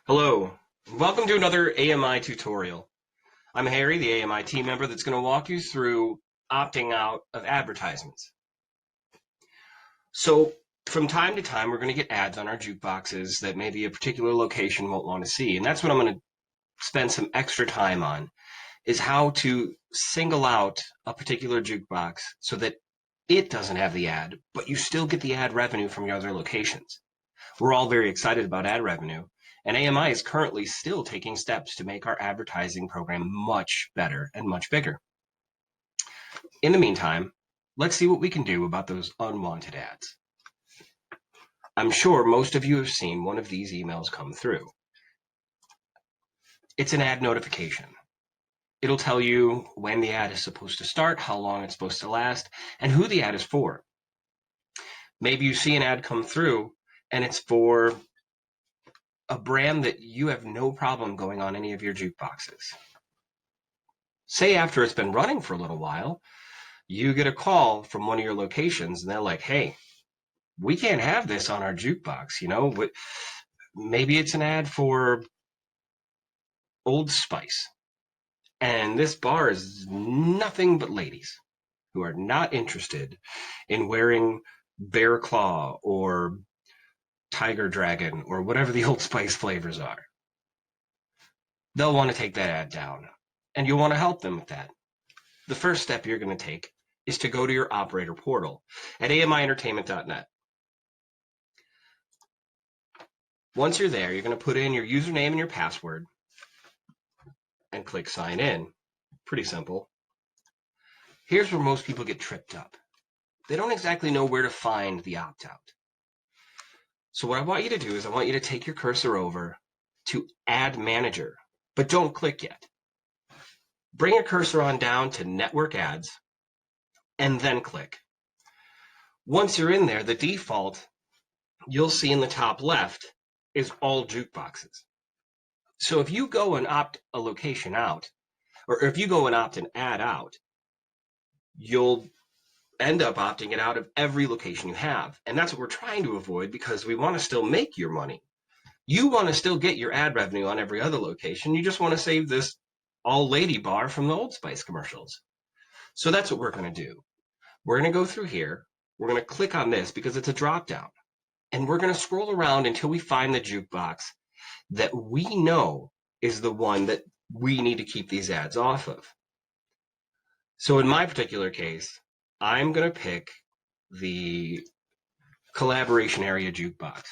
Hello, welcome to another AMI tutorial. I'm Harry, the AMI team member that's going to walk you through opting out of advertisements. So from time to time, we're going to get ads on our jukeboxes that maybe a particular location won't want to see. And that's what I'm going to spend some extra time on, is how to single out a particular jukebox so that it doesn't have the ad, but you still get the ad revenue from your other locations. We're all very excited about ad revenue, and AMI is currently still taking steps to make our advertising program much better and much bigger. In the meantime, let's see what we can do about those unwanted ads. I'm sure most of you have seen one of these emails come through. It's an ad notification. It'll tell you when the ad is supposed to start, how long it's supposed to last, and who the ad is for. Maybe you see an ad come through and it's for a brand that you have no problem going on any of your jukeboxes. Say after it's been running for a little while, you get a call from one of your locations and they're like, hey, we can't have this on our jukebox, maybe it's an ad for Old Spice. And this bar is nothing but ladies who are not interested in wearing Bear Claw or Tiger Dragon or whatever the Old Spice flavors are. They'll want to take that ad down, and you'll want to help them with that. The first step you're going to take is to go to your operator portal at amientertainment.net. Once you're there, you're going to put in your username and your password and click sign in. Pretty simple. Here's where most people get tripped up. They don't exactly know where to find the opt-out. So what I want you to do is I want you to take your cursor over to Ad Manager, but don't click yet. Bring your cursor on down to Network Ads, and then click. Once you're in there, the default you'll see in the top left is all jukeboxes. So if you go and opt a location out, or if you go and opt an ad out, you'll end up opting it out of every location you have. And that's what we're trying to avoid because we want to still make your money. You want to still get your ad revenue on every other location. You just want to save this all lady bar from the Old Spice commercials. So that's what we're going to do. We're going to go through here. We're going to click on this because it's a drop down. And we're going to scroll around until we find the jukebox that we know is the one that we need to keep these ads off of. So in my particular case, I'm going to pick the collaboration area jukebox.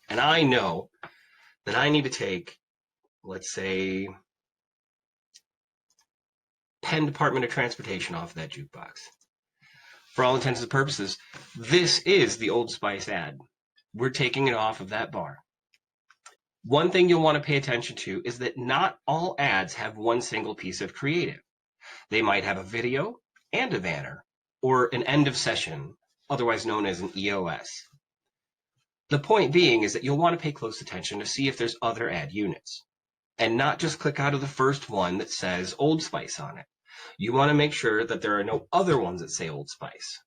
And I know that I need to take, let's say, Penn Department of Transportation off of that jukebox. For all intents and purposes, this is the Old Spice ad. We're taking it off of that bar. One thing you'll want to pay attention to is that not all ads have one single piece of creative. They might have a video and a banner, or an end of session, otherwise known as an EOS. The point being is that you'll want to pay close attention to see if there's other ad units, and not just click out of the first one that says Old Spice on it. You want to make sure that there are no other ones that say Old Spice.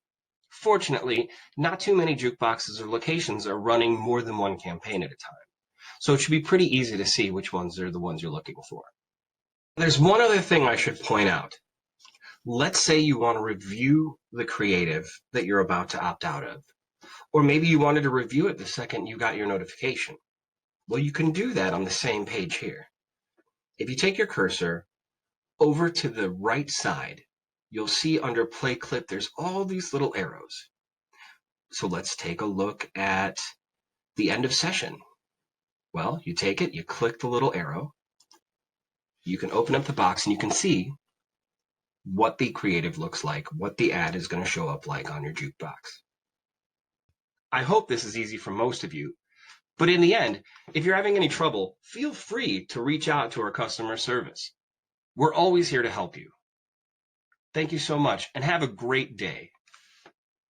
Fortunately, not too many jukeboxes or locations are running more than one campaign at a time. So it should be pretty easy to see which ones are the ones you're looking for. There's one other thing I should point out. Let's say you want to review the creative that you're about to opt out of. Or maybe you wanted to review it the second you got your notification. Well, you can do that on the same page here. If you take your cursor over to the right side, you'll see under Play Clip, there's all these little arrows. So let's take a look at the end of session. Well, you take it, you click the little arrow, you can open up the box and you can see what the creative looks like, what the ad is going to show up like on your jukebox. I hope this is easy for most of you, but in the end, if you're having any trouble, feel free to reach out to our customer service. We're always here to help you. Thank you so much and have a great day.